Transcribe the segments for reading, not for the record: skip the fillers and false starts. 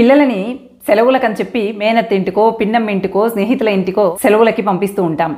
పిల్లలని సెలవులకని చెప్పి మేనత్త ఇంటికో, పిన్నమ్మ ఇంటికో, స్నేహితుల ఇంటికో సెలవులకి పంపిస్తూ ఉంటాం.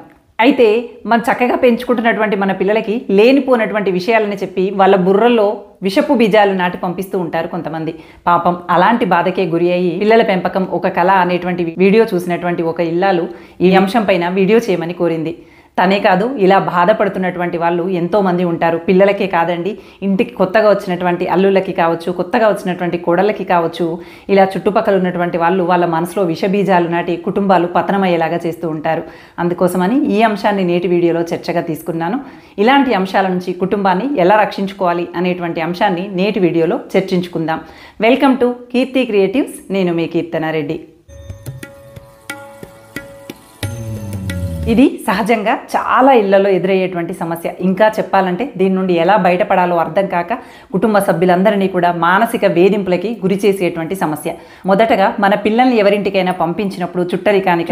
అయితే మనం చక్కగా పెంచుకుంటున్నటువంటి మన పిల్లలకి లేనిపోయినటువంటి విషయాలని చెప్పి వాళ్ళ బుర్రల్లో విషపు బీజాలు నాటి పంపిస్తూ ఉంటారు కొంతమంది. పాపం అలాంటి బాధకే గురి అయ్యి పిల్లల పెంపకం ఒక కళ అనేటువంటి వీడియో చూసినటువంటి ఒక ఇల్లాలు ఈ అంశం పైన వీడియో చేయమని కోరింది. తనే కాదు, ఇలా బాధపడుతున్నటువంటి వాళ్ళు ఎంతోమంది ఉంటారు. పిల్లలకే కాదండి, ఇంటికి కొత్తగా వచ్చినటువంటి అల్లుళ్ళకి కావచ్చు, కొత్తగా వచ్చినటువంటి కోడళ్ళకి కావచ్చు, ఇలా చుట్టుపక్కల ఉన్నటువంటి వాళ్ళు వాళ్ళ మనసులో విషబీజాలు నాటి కుటుంబాలు పతనమయ్యేలాగా చేస్తూ ఉంటారు. అందుకోసమని ఈ అంశాన్ని నేటి వీడియోలో చర్చగా తీసుకున్నాను. ఇలాంటి అంశాల నుంచి కుటుంబాన్ని ఎలా రక్షించుకోవాలి అనేటువంటి అంశాన్ని నేటి వీడియోలో చర్చించుకుందాం. Welcome to Keerthi creatives. నేను మీ కీర్తనారెడ్డి. ఇది సహజంగా చాలా ఇళ్లలో ఎదురయ్యేటువంటి సమస్య. ఇంకా చెప్పాలంటే దీని నుండి ఎలా బయటపడాలో అర్థం కాక కుటుంబ సభ్యులందరినీ కూడా మానసిక వేధింపులకి గురి చేసేటువంటి సమస్య. మొదటగా మన పిల్లల్ని ఎవరింటికైనా పంపించినప్పుడు,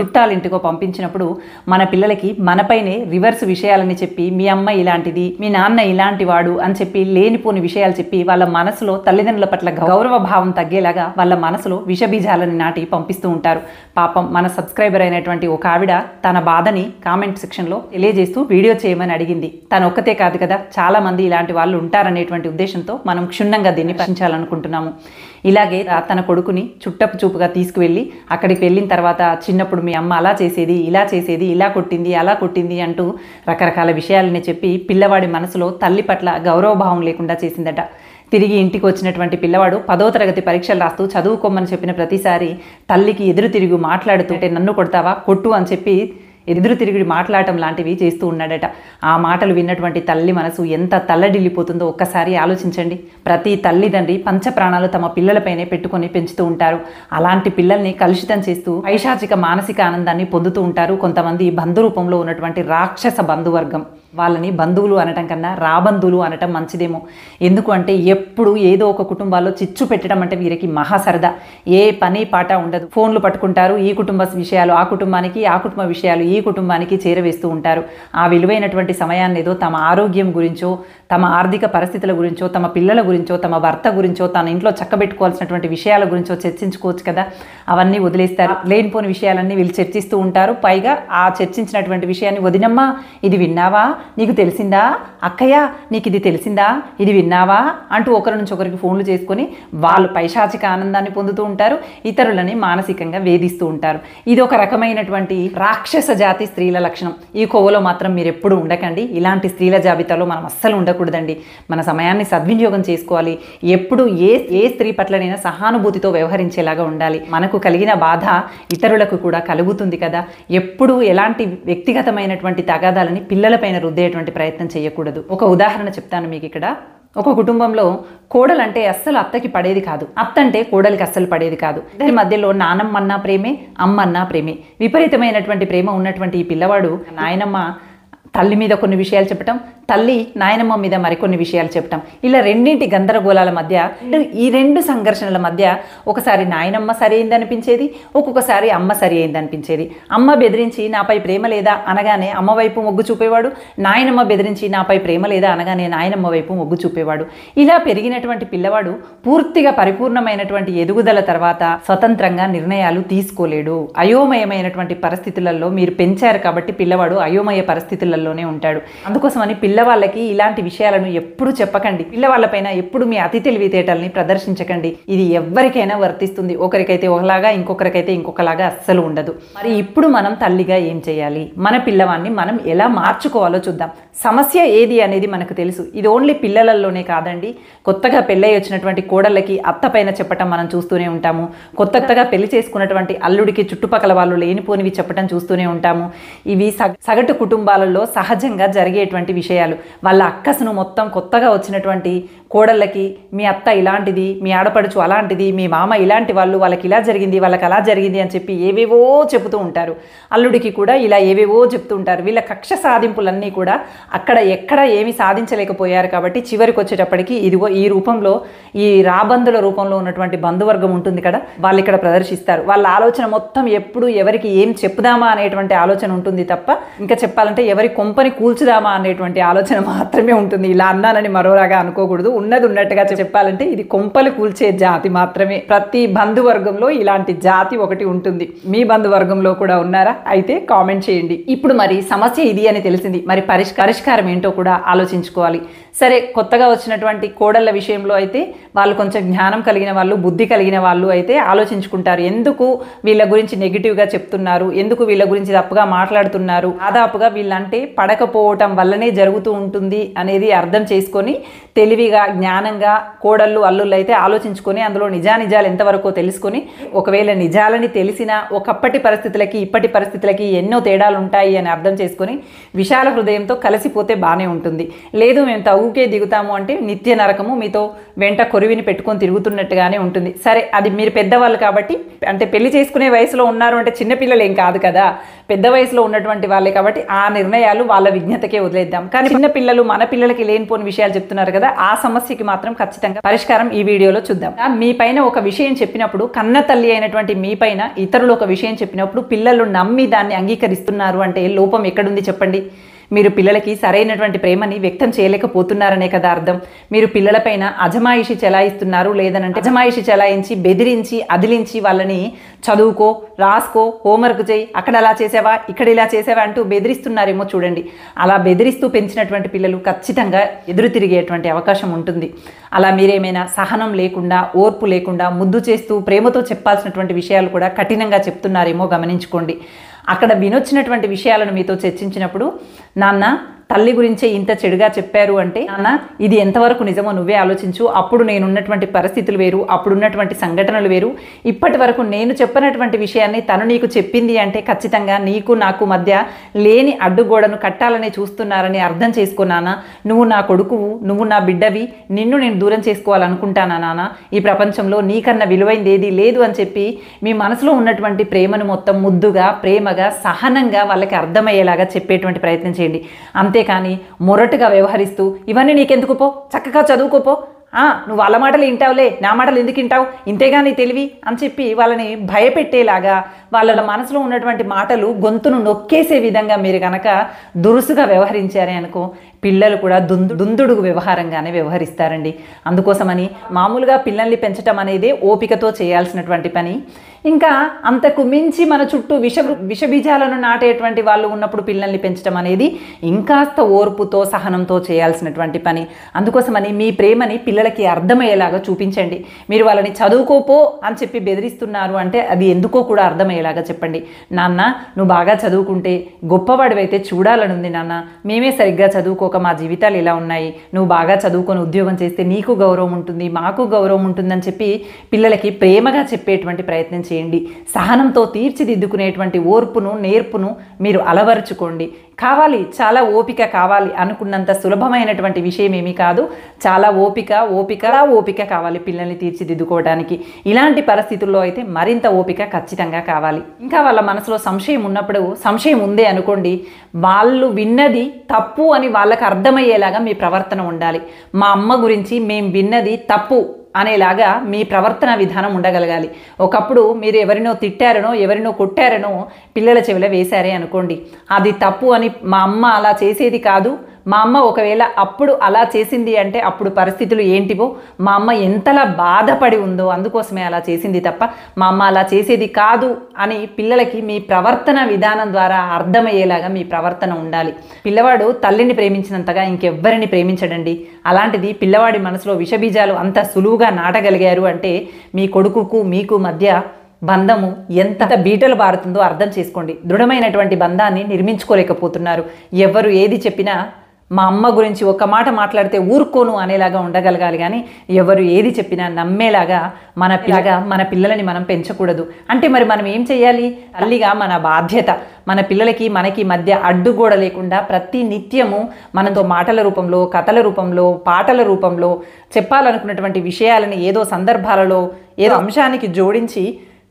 చుట్టాలింటికో పంపించినప్పుడు మన పిల్లలకి మనపైనే రివర్స్ విషయాలని చెప్పి, మీ అమ్మ ఇలాంటిది, మీ నాన్న ఇలాంటి వాడు అని చెప్పి లేనిపోని విషయాలు చెప్పి వాళ్ళ మనసులో తల్లిదండ్రుల పట్ల గౌరవ భావం తగ్గేలాగా వాళ్ళ మనసులో విషబీజాలని నాటి పంపిస్తూ ఉంటారు. పాపం మన సబ్స్క్రైబర్ అయినటువంటి ఒక ఆవిడ తన బాధని కామెంట్ సెక్షన్లో తెలియజేస్తూ వీడియో చేయమని అడిగింది. తను ఒక్కతే కాదు కదా, చాలా మంది ఇలాంటి వాళ్ళు ఉంటారనేటువంటి ఉద్దేశంతో మనం క్షుణ్ణంగా దీన్ని ప్రశ్నించాలనుకుంటున్నాము. ఇలాగే తన కొడుకుని చుట్టపు చూపుగా తీసుకువెళ్ళి అక్కడికి వెళ్ళిన తర్వాత చిన్నప్పుడు మీ అమ్మ అలా చేసేది, ఇలా చేసేది, ఇలా కొట్టింది, అలా కొట్టింది అంటూ రకరకాల విషయాలని చెప్పి పిల్లవాడి మనసులో తల్లి పట్ల గౌరవభావం లేకుండా చేసిందట. తిరిగి ఇంటికి వచ్చినటువంటి పిల్లవాడు 10వ తరగతి పరీక్షలు రాస్తూ చదువుకోమని చెప్పిన ప్రతిసారి తల్లికి ఎదురు తిరిగి మాట్లాడుతుంటే నన్ను కొడతావా, కొట్టు అని చెప్పి ఎదురు తిరిగి మాట్లాడటం లాంటివి చేస్తూ ఉన్నాడట. ఆ మాటలు విన్నటువంటి తల్లి మనసు ఎంత తల్లడిల్లిపోతుందో ఒక్కసారి ఆలోచించండి. ప్రతి తల్లిదండ్రి పంచప్రాణాలు తమ పిల్లలపైనే పెట్టుకొని పెంచుతూ ఉంటారు. అలాంటి పిల్లల్ని కలుషితం చేస్తూ పైశాచిక మానసిక ఆనందాన్ని పొందుతూ ఉంటారు కొంతమంది బంధు రూపంలో ఉన్నటువంటి రాక్షస బంధువర్గం. వాళ్ళని బంధువులు అనటం కన్నా రాబంధువులు అనటం మంచిదేమో. ఎందుకు అంటే ఎప్పుడు ఏదో ఒక కుటుంబాల్లో చిచ్చు పెట్టడం అంటే వీరికి మహాసరదా. ఏ పని పాట ఉండదు. ఫోన్లు పట్టుకుంటారు, ఈ కుటుంబ విషయాలు ఆ కుటుంబానికి, ఆ కుటుంబ విషయాలు ఈ కుటుంబానికి చేరవేస్తూ ఉంటారు. ఆ విలువైనటువంటి సమయాన్ని ఏదో తమ ఆరోగ్యం గురించో, తమ ఆర్థిక పరిస్థితుల గురించో, తమ పిల్లల గురించో, తమ భర్త గురించో, తన ఇంట్లో చక్కబెట్టుకోవాల్సినటువంటి విషయాల గురించో చర్చించుకోవచ్చు కదా. అవన్నీ వదిలేస్తారు. లేనిపోని విషయాలన్నీ వీళ్ళు చర్చిస్తూ ఉంటారు. పైగా ఆ చర్చించినటువంటి విషయాన్ని వదినమ్మా ఇది విన్నావా, నీకు తెలిసిందా, అక్కయ్య నీకు ఇది తెలిసిందా, ఇది విన్నావా అంటూ ఒకరి నుంచి ఒకరికి ఫోన్లు చేసుకొని వాళ్ళు పైశాచిక ఆనందాన్ని పొందుతూ ఉంటారు. ఇతరులని మానసికంగా వేధిస్తూ ఉంటారు. ఇది ఒక రకమైనటువంటి రాక్షస జాతి స్త్రీల లక్షణం. ఈ కోవలో మాత్రం మీరు ఎప్పుడు ఉండకండి. ఇలాంటి స్త్రీల జాబితాలో మనం అస్సలు ఉండకూడదండి. మన సమయాన్ని సద్వినియోగం చేసుకోవాలి. ఎప్పుడు ఏ స్త్రీ పట్లనైనా సహానుభూతితో వ్యవహరించేలాగా ఉండాలి. మనకు కలిగిన బాధ ఇతరులకు కూడా కలుగుతుంది కదా. ఎప్పుడు ఎలాంటి వ్యక్తిగతమైనటువంటి తగాదాలని పిల్లలపైన రుద్దేటువంటి ప్రయత్నం చేయకూడదు. ఒక ఉదాహరణ చెప్తాను మీకు ఇక్కడ. ఒక కుటుంబంలో కోడలంటే అస్సలు అత్తకి పడేది కాదు, అత్త అంటే కోడలికి అస్సలు పడేది కాదు. ఇద్దరి మధ్యలో నానమ్మన్నా ప్రేమే, అమ్మన్నా ప్రేమే, విపరీతమైనటువంటి ప్రేమ ఉన్నటువంటి ఈ పిల్లవాడు నాయనమ్మ తల్లి మీద కొన్ని విషయాలు చెప్పటం, తల్లి నాయనమ్మ మీద మరికొన్ని విషయాలు చెప్పటం, ఇలా రెండింటి గందరగోళాల మధ్య, ఈ రెండు సంఘర్షణల మధ్య ఒకసారి నాయనమ్మ సరి అయిందనిపించేది, ఒక్కొక్కసారి అమ్మ సరి అయిందనిపించేది. అమ్మ బెదిరించి నాపై ప్రేమ లేదా అనగానే అమ్మ వైపు మొగ్గు చూపేవాడు, నాయనమ్మ బెదిరించి నాపై ప్రేమ లేదా అనగానే నాయనమ్మ వైపు మొగ్గు చూపేవాడు. ఇలా పెరిగినటువంటి పిల్లవాడు పూర్తిగా పరిపూర్ణమైనటువంటి ఎదుగుదల తర్వాత స్వతంత్రంగా నిర్ణయాలు తీసుకోలేడు. అయోమయమైనటువంటి పరిస్థితులలో మీరు పెంచారు కాబట్టి పిల్లవాడు అయోమయ పరిస్థితులలోనే ఉంటాడు. అందుకోసమని పిల్లవాళ్ళకి ఇలాంటి విషయాలను ఎప్పుడు చెప్పకండి. పిల్లవాళ్ళపైన ఎప్పుడు మీ అతి తెలివితేటల్ని ప్రదర్శించకండి. ఇది ఎవరికైనా వర్తిస్తుంది. ఒకరికైతే ఒకలాగా, ఇంకొకరికైతే ఇంకొకలాగా అస్సలు ఉండదు. మరి ఇప్పుడు మనం తల్లిగా ఏం చేయాలి, మన పిల్లవాడిని మనం ఎలా మార్చుకోవాలో చూద్దాం. సమస్య ఏది అనేది మనకు తెలుసు. ఇది ఓన్లీ పిల్లలలోనే కాదండి. కొత్తగా పెళ్ళై వచ్చినటువంటి కోడళ్ళకి అత్త పైన చెప్పటం మనం చూస్తూనే ఉంటాము. కొత్తగా పెళ్లి చేసుకున్నటువంటి అల్లుడికి చుట్టుపక్కల వాళ్ళు లేనిపోనివి చెప్పటం చూస్తూనే ఉంటాము. ఇవి సగటు కుటుంబాలలో సహజంగా జరిగేటువంటి విషయాలు. వాళ్ళ అక్కసును మొత్తం కొత్తగా వచ్చినటువంటి కోడళ్ళకి మీ అత్త ఇలాంటిది, మీ ఆడపడుచు అలాంటిది, మీ మామ ఇలాంటి వాళ్ళు, వాళ్ళకి ఇలా జరిగింది, వాళ్ళకి అలా జరిగింది అని చెప్పి ఏవేవో చెబుతూ ఉంటారు. అల్లుడికి కూడా ఇలా ఏవేవో చెప్తూ ఉంటారు. వీళ్ళ కక్ష సాధింపులన్నీ కూడా అక్కడ ఎక్కడ ఏమి సాధించలేకపోయారు కాబట్టి చివరికి వచ్చేటప్పటికి ఇదిగో ఈ రూపంలో, ఈ రాబందుల రూపంలో ఉన్నటువంటి బంధువర్గం ఉంటుంది కదా, వాళ్ళు ఇక్కడ ప్రదర్శిస్తారు. వాళ్ళ ఆలోచన మొత్తం ఎప్పుడు ఎవరికి ఏం చెప్పుదామా అనేటువంటి ఆలోచన ఉంటుంది తప్ప, ఇంకా చెప్పాలంటే ఎవరి కొంపని కూల్చుదామా అనేటువంటి ఆలోచన మాత్రమే ఉంటుంది. ఇలా అన్నానని మరోలాగా అనుకోకూడదు. ఉన్నది ఉన్నట్టుగా చెప్పాలంటే ఇది కొంపలు కూల్చే జాతి మాత్రమే. ప్రతి బంధువర్గంలో ఇలాంటి జాతి ఒకటి ఉంటుంది. మీ బంధువర్గంలో కూడా ఉన్నారా? అయితే కామెంట్ చేయండి. ఇప్పుడు మరి సమస్య ఇది అని తెలిసింది, మరి పరిష్కారం ఏంటో కూడా ఆలోచించుకోవాలి. సరే, కొత్తగా వచ్చినటువంటి కోడళ్ళ విషయంలో అయితే వాళ్ళు కొంచెం జ్ఞానం కలిగిన వాళ్ళు, బుద్ధి కలిగిన వాళ్ళు అయితే ఆలోచించుకుంటారు. ఎందుకు వీళ్ళ గురించి నెగిటివ్గా చెప్తున్నారు, ఎందుకు వీళ్ళ గురించి తప్పుగా మాట్లాడుతున్నారు, దాదాపుగా వీళ్ళంటే పడకపోవటం వల్లనే జరుగుతూ ఉంటుంది అనేది అర్థం చేసుకొని తెలివిగా జ్ఞానంగా కోడళ్ళు అల్లుళ్ళు అయితే ఆలోచించుకొని అందులో నిజానిజాలు ఎంతవరకు తెలుసుకొని, ఒకవేళ నిజాలని తెలిసినా ఒకప్పటి పరిస్థితులకి ఇప్పటి పరిస్థితులకి ఎన్నో తేడాలు ఉంటాయి అని అర్థం చేసుకొని విశాల హృదయంతో కలిసిపోతే బాగానే ఉంటుంది. లేదు మేము తగుకే దిగుతాము అంటే నిత్య నరకము, మీతో వెంట కొరివిని పెట్టుకొని తిరుగుతున్నట్టుగానే ఉంటుంది. సరే, అది మీరు పెద్దవాళ్ళు కాబట్టి, అంటే పెళ్లి చేసుకునే వయసులో ఉన్నారు అంటే చిన్నపిల్లలు ఏం కాదు కదా, పెద్ద వయసులో ఉన్నటువంటి వాళ్ళే కాబట్టి ఆ నిర్ణయాలు వాళ్ళ విజ్ఞతకే వదిలేద్దాం. కానీ చిన్నపిల్లలు మన పిల్లలకి లేనిపోని విషయాలు చెప్తున్నారు కదా, ఆ సమస్యకి మాత్రం ఖచ్చితంగా పరిష్కారం ఈ వీడియోలో చూద్దాం. మీ పైన ఒక విషయం చెప్పినప్పుడు, కన్న తల్లి అయినటువంటి మీ పైన ఇతరులు ఒక విషయం చెప్పినప్పుడు పిల్లలు నమ్మి దాన్ని అంగీకరిస్తున్నారు అంటే లోపం ఎక్కడుంది చెప్పండి? మీరు పిల్లలకి సరైనటువంటి ప్రేమని వ్యక్తం చేయలేకపోతున్నారనే కదా అర్థం. మీరు పిల్లలపైన అజమాయిషి చెలాయిస్తున్నారు, లేదనంటే అజమాయిషి చెలాయించి బెదిరించి అదిలించి వాళ్ళని చదువుకో, రాసుకో, హోంవర్క్ చేయి, అక్కడ అలా చేసావా ఇక్కడ ఇలా చేసావా అంటూ బెదిరిస్తున్నారేమో చూడండి. అలా బెదిరిస్తూ పెంచినటువంటి పిల్లలు ఖచ్చితంగా ఎదురు తిరిగేటువంటి అవకాశం ఉంటుంది. అలా మీరేమైనా సహనం లేకుండా, ఓర్పు లేకుండా, ముద్దు చేస్తూ ప్రేమతో చెప్పాల్సినటువంటి విషయాలు కూడా కఠినంగా చెప్తున్నారేమో గమనించుకోండి. అక్కడ వినొచ్చినటువంటి విషయాలను మీతో చర్చించినప్పుడు, నాన్న తల్లి గురించే ఇంత చెడుగా చెప్పారు అంటే, నాన్న ఇది ఎంతవరకు నిజమో నువ్వే ఆలోచించు, అప్పుడు నేనున్నటువంటి పరిస్థితులు వేరు, అప్పుడున్నటువంటి సంఘటనలు వేరు, ఇప్పటి వరకు నేను చెప్పినటువంటి విషయాన్ని తను నీకు చెప్పింది అంటే ఖచ్చితంగా నీకు నాకు మధ్య లేని అడ్డుగోడను కట్టాలని చూస్తున్నారని అర్థం చేసుకున్నానా. నువ్వు నా కొడుకువు, నువ్వు నా బిడ్డవి, నిన్ను నేను దూరం చేసుకోవాలనుకుంటానా నాన్న? ఈ ప్రపంచంలో నీకన్నా విలువైంది ఏది లేదు అని చెప్పి మీ మనసులో ఉన్నటువంటి ప్రేమను మొత్తం ముద్దుగా, ప్రేమగా, సహనంగా వాళ్ళకి అర్థమయ్యేలాగా చెప్పేటువంటి ప్రయత్నం చేయండి. అంతేకాని మొరటుగా వ్యవహరిస్తూ ఇవన్నీ నీకెందుకు, పో చక్కగా చదువుకోపో, నువ్వు వాళ్ళ మాటలు వింటావులే, నా మాటలు ఎందుకు వింటావు, ఇంతేగా నీ తెలివి అని చెప్పి వాళ్ళని భయపెట్టేలాగా, వాళ్ళ మనసులో ఉన్నటువంటి మాటలు గొంతును నొక్కేసే విధంగా మీరు కనుక దురుసుగా వ్యవహరించారే అనుకో, పిల్లలు కూడా దుందుడుగు వ్యవహారంగానే వ్యవహరిస్తారండి. అందుకోసమని మామూలుగా పిల్లల్ని పెంచడం అనేది ఓపికతో చేయాల్సినటువంటి పని. ఇంకా అంతకు మించి మన చుట్టూ విషబీజాలను నాటేటువంటి వాళ్ళు ఉన్నప్పుడు పిల్లల్ని పెంచడం అనేది ఇంకాస్త ఓర్పుతో, సహనంతో చేయాల్సినటువంటి పని. అందుకోసమని మీ ప్రేమని పిల్లలకి అర్థమయ్యేలాగా చూపించండి. మీరు వాళ్ళని చదువుకోపో అని చెప్పి బెదిరిస్తున్నారు అంటే అది ఎందుకో కూడా అర్థమయ్యేలాగా చెప్పండి. నాన్న నువ్వు బాగా చదువుకుంటే గొప్పవాడివైతే చూడాలనుంది నాన్న, మేమే సరిగ్గా చదువుకోక మా జీవితాలు ఇలా ఉన్నాయి, నువ్వు బాగా చదువుకొని ఉద్యోగం చేస్తే నీకు గౌరవం ఉంటుంది, మాకు గౌరవం ఉంటుందని చెప్పి పిల్లలకి ప్రేమగా చెప్పేటువంటి ప్రయత్నం చేయండి. సహనంతో తీర్చిదిద్దుకునేటువంటి ఓర్పును, నేర్పును మీరు అలవరుచుకోండి. కావాలి, చాలా ఓపిక కావాలి. అనుకున్నంత సులభమైనటువంటి విషయం ఏమీ కాదు. చాలా ఓపిక కావాలి పిల్లల్ని తీర్చిదిద్దుకోవడానికి. ఇలాంటి పరిస్థితుల్లో అయితే మరింత ఓపిక ఖచ్చితంగా కావాలి. ఇంకా వాళ్ళ మనసులో సంశయం ఉన్నప్పుడు, సంశయం ఉందే అనుకోండి, వాళ్ళు విన్నది తప్పు అని వాళ్ళకి అర్థమయ్యేలాగా మీ ప్రవర్తన ఉండాలి. మా అమ్మ గురించి మేము విన్నది తప్పు అనేలాగా మీ ప్రవర్తన విధానం ఉండగలగాలి. ఒకప్పుడు మీరు ఎవరినో తిట్టారనో, ఎవరినో కొట్టారనో పిల్లల చెవిలో వేశారే అనుకోండి, అది తప్పు అని, మా అమ్మ అలా చేసేది కాదు, మా అమ్మ ఒకవేళ అప్పుడు అలా చేసింది అంటే అప్పుడు పరిస్థితులు ఏంటివో, మా అమ్మ ఎంతలా బాధపడి ఉందో అందుకోసమే అలా చేసింది తప్ప మా అమ్మ అలా చేసేది కాదు అని పిల్లలకి మీ ప్రవర్తన విధానం ద్వారా అర్థమయ్యేలాగా మీ ప్రవర్తన ఉండాలి. పిల్లవాడు తల్లిని ప్రేమించినంతగా ఇంకెవ్వరిని ప్రేమించడండి. అలాంటిది పిల్లవాడి మనసులో విషబీజాలు అంత సులువుగా నాటగలిగారు అంటే మీ కొడుకుకు మీకు మధ్య బంధము ఎంత బీటలు బారుతుందో అర్థం చేసుకోండి. దృఢమైనటువంటి బంధాన్ని నిర్మించుకోలేకపోతున్నారు. ఎవరు ఏది చెప్పినా మా అమ్మ గురించి ఒక మాట మాట్లాడితే ఊరుకోను అనేలాగా ఉండగలగాలి, కానీ ఎవరు ఏది చెప్పినా నమ్మేలాగా మన పిల్లలని మనం పెంచకూడదు. అంటే మరి మనం ఏం చేయాలి? తల్లిగా మన బాధ్యత మన పిల్లలకి మనకి మధ్య అడ్డుగోడ లేకుండా ప్రతి నిత్యము మనతో మాటల రూపంలో, కథల రూపంలో, పాటల రూపంలో చెప్పాలనుకున్నటువంటి విషయాలని ఏదో సందర్భాలలో ఏదో అంశానికి జోడించి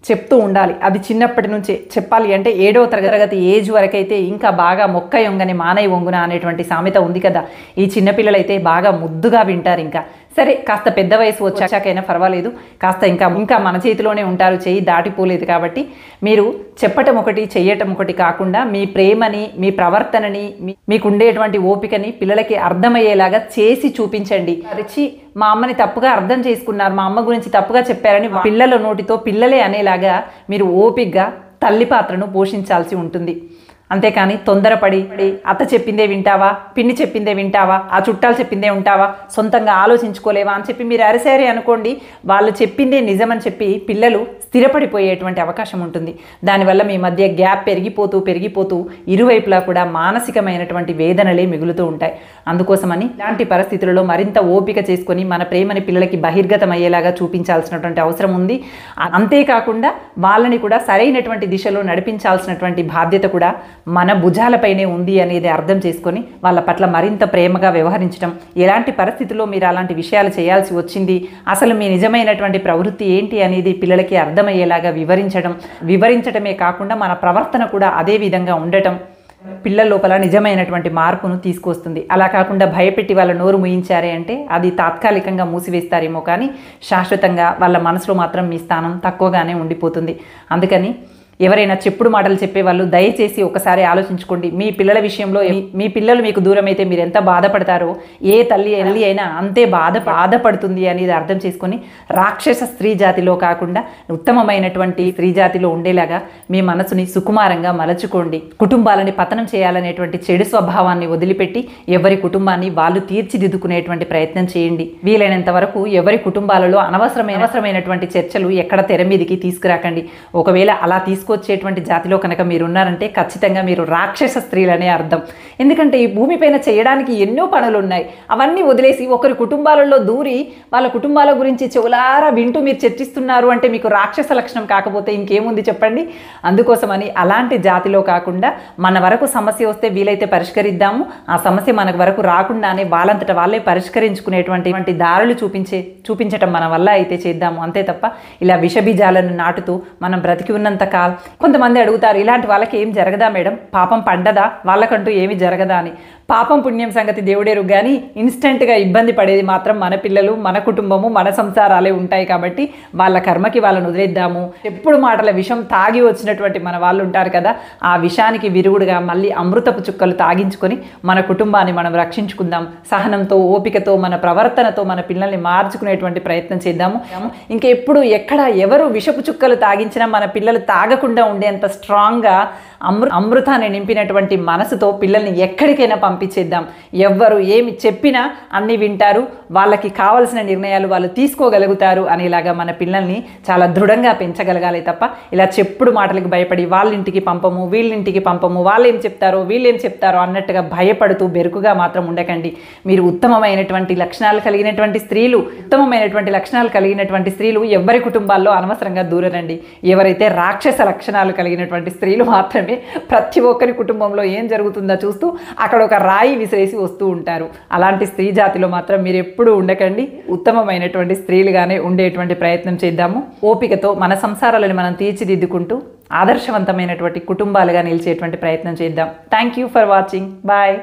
చెప్తూ ఉండాలి. అది చిన్నప్పటి నుంచే చెప్పాలి. అంటే 7వ తరగతి ఏజ్ వరకైతే ఇంకా బాగా మొక్క యొంగని మానై వంగున అనేటువంటి సామెత ఉంది కదా. ఈ చిన్నపిల్లలైతే బాగా ముద్దుగా వింటారు. ఇంకా సరే కాస్త పెద్ద వయసు వచ్చాకైనా పర్వాలేదు, కాస్త ఇంకా మన చేతిలోనే ఉంటారు, చెయ్యి దాటిపోలేదు కాబట్టి మీరు చెప్పటం ఒకటి చెయ్యటం ఒకటి కాకుండా మీ ప్రేమని, మీ ప్రవర్తనని, మీకు ఉండేటువంటి ఓపికని పిల్లలకి అర్థమయ్యేలాగా చేసి చూపించండి. రిచి మా అమ్మని తప్పుగా అర్థం చేసుకున్నారు, మా అమ్మ గురించి తప్పుగా చెప్పారని పిల్లల నోటితో పిల్లలే అనేలాగా మీరు ఓపికగా తల్లి పాత్రను పోషించాల్సి ఉంటుంది. అంతేకాని తొందరపడి అత్త చెప్పిందే వింటావా, పిన్ని చెప్పిందే వింటావా, ఆ చుట్టాలు చెప్పిందే ఉంటావా, సొంతంగా ఆలోచించుకోలేవా అని చెప్పి మీరు అరిసారే అనుకోండి, వాళ్ళు చెప్పిందే నిజమని చెప్పి పిల్లలు స్థిరపడిపోయేటువంటి అవకాశం ఉంటుంది. దానివల్ల మీ మధ్య గ్యాప్ పెరిగిపోతూ ఇరువైపులా కూడా మానసికమైనటువంటి వేదనలే మిగులుతూ ఉంటాయి. అందుకోసమని ఇలాంటి పరిస్థితులలో మరింత ఓపిక చేసుకొని మన ప్రేమని పిల్లలకి బహిర్గతం అయ్యేలాగా చూపించాల్సినటువంటి అవసరం ఉంది. అంతేకాకుండా వాళ్ళని కూడా సరైనటువంటి దిశలో నడిపించాల్సినటువంటి బాధ్యత కూడా మన భుజాలపైనే ఉంది అనేది అర్థం చేసుకొని వాళ్ళ పట్ల మరింత ప్రేమగా వ్యవహరించడం, ఎలాంటి పరిస్థితుల్లో మీరు అలాంటి విషయాలు చేయాల్సి వచ్చింది, అసలు మీ నిజమైనటువంటి ప్రవృత్తి ఏంటి అనేది పిల్లలకి అర్థమయ్యేలాగా వివరించడమే కాకుండా మన ప్రవర్తన కూడా అదే విధంగా ఉండటం పిల్లల లోపల నిజమైనటువంటి మార్పును తీసుకొస్తుంది. అలా కాకుండా భయపెట్టి వాళ్ళ నోరు ముయించారే అంటే అది తాత్కాలికంగా మూసివేస్తారేమో కానీ శాశ్వతంగా వాళ్ళ మనసులో మాత్రం మీ స్థానం తక్కువగానే ఉండిపోతుంది. అందుకని ఎవరైనా చెప్పుడు మాటలు చెప్పేవాళ్ళు దయచేసి ఒకసారి ఆలోచించుకోండి. మీ పిల్లల విషయంలో మీ పిల్లలు మీకు దూరం అయితే మీరు ఎంత బాధపడతారో ఏ తల్లి అయినా అంతే బాధపడుతుంది అనేది అర్థం చేసుకొని రాక్షస స్త్రీ జాతిలో కాకుండా ఉత్తమమైనటువంటి స్త్రీ జాతిలో ఉండేలాగా మీ మనసుని సుకుమారంగా మలచుకోండి. కుటుంబాలని పతనం చేయాలనేటువంటి చెడు స్వభావాన్ని వదిలిపెట్టి ఎవరి కుటుంబాన్ని వాళ్ళు తీర్చిదిద్దుకునేటువంటి ప్రయత్నం చేయండి. వీలైనంత వరకు ఎవరి కుటుంబాలలో అనవసరమైనటువంటి చర్చలు ఎక్కడ తెర మీదకి తీసుకురాకండి. ఒకవేళ అలా వచ్చేటువంటి జాతిలో కనుక మీరు ఉన్నారంటే ఖచ్చితంగా మీరు రాక్షస స్త్రీలనే అర్థం. ఎందుకంటే ఈ భూమిపైన చేయడానికి ఎన్నో పనులు ఉన్నాయి. అవన్నీ వదిలేసి ఒకరి కుటుంబాలలో దూరి వాళ్ళ కుటుంబాల గురించి చెవులారా వింటూ మీరు చర్చిస్తున్నారు అంటే మీకు రాక్షస లక్షణం కాకపోతే ఇంకేముంది చెప్పండి. అందుకోసమని అలాంటి జాతిలో కాకుండా మన వరకు సమస్య వస్తే వీలైతే పరిష్కరిద్దాము, ఆ సమస్య మనకు వరకు రాకుండానే వాళ్ళంతట వాళ్ళే పరిష్కరించుకునేటువంటి దారులు చూపించటం మన వల్ల అయితే చేద్దాము. అంతే తప్ప ఇలా విషబీజాలను నాటుతూ మనం బ్రతికి ఉన్నంత కాలం కొంతమంది అడుగుతారు, ఇలాంటి వాళ్ళకి ఏం జరగదా మేడం, పాపం పండదా, వాళ్ళకంటూ ఏమి జరగదా అని. పాపం పుణ్యం సంగతి దేవుడేరు కానీ ఇన్స్టెంట్గా ఇబ్బంది పడేది మాత్రం మన పిల్లలు, మన కుటుంబము, మన సంసారాలే ఉంటాయి. కాబట్టి వాళ్ళ కర్మకి వాళ్ళని వదిలేద్దాము. ఎప్పుడు మాటల విషం తాగి వచ్చినటువంటి మన వాళ్ళు ఉంటారు కదా, ఆ విషానికి విరుగుడుగా మళ్ళీ అమృతపు చుక్కలు తాగించుకొని మన కుటుంబాన్ని మనం రక్షించుకుందాం. సహనంతో, ఓపికతో, మన ప్రవర్తనతో మన పిల్లల్ని మార్చుకునేటువంటి ప్రయత్నం చేద్దాము. ఇంకెప్పుడు ఎక్కడ ఎవరు విషపు చుక్కలు తాగించినా మన పిల్లలు తాగకుండా ఉండేంత స్ట్రాంగ్గా అమృతాన్ని నింపినటువంటి మనసుతో పిల్లల్ని ఎక్కడికైనా పంపించేద్దాం. ఎవ్వరు ఏమి చెప్పినా అన్ని వింటారు, వాళ్ళకి కావాల్సిన నిర్ణయాలు వాళ్ళు తీసుకోగలుగుతారు అనేలాగా మన పిల్లల్ని చాలా దృఢంగా పెంచగలగాలి తప్ప ఇలా చెప్పుడు మాటలకు భయపడి వాళ్ళింటికి పంపము, వీళ్ళింటికి పంపము, వాళ్ళేం చెప్తారో వీళ్ళేం చెప్తారో అన్నట్టుగా భయపడుతూ బెరుకుగా మాత్రం ఉండకండి. మీరు ఉత్తమమైనటువంటి లక్షణాలు కలిగినటువంటి స్త్రీలు ఎవరి కుటుంబాల్లో అనవసరంగా దూరరండి. ఎవరైతే రాక్షస లక్షణాలు కలిగినటువంటి స్త్రీలు మాత్రమే ప్రతి ఒక్కరి కుటుంబంలో ఏం జరుగుతుందో చూస్తూ అక్కడ ఒక రాయి విసిరేసి వస్తూ ఉంటారు. అలాంటి స్త్రీ జాతిలో మాత్రం మీరు ఎప్పుడూ ఉండకండి. ఉత్తమమైనటువంటి స్త్రీలుగానే ఉండేటువంటి ప్రయత్నం చేద్దాము. ఓపికతో మన సంసారాలను మనం తీర్చిదిద్దుకుంటూ ఆదర్శవంతమైనటువంటి కుటుంబాలుగా నిలిచేటువంటి ప్రయత్నం చేద్దాం. Thank you for watching. Bye.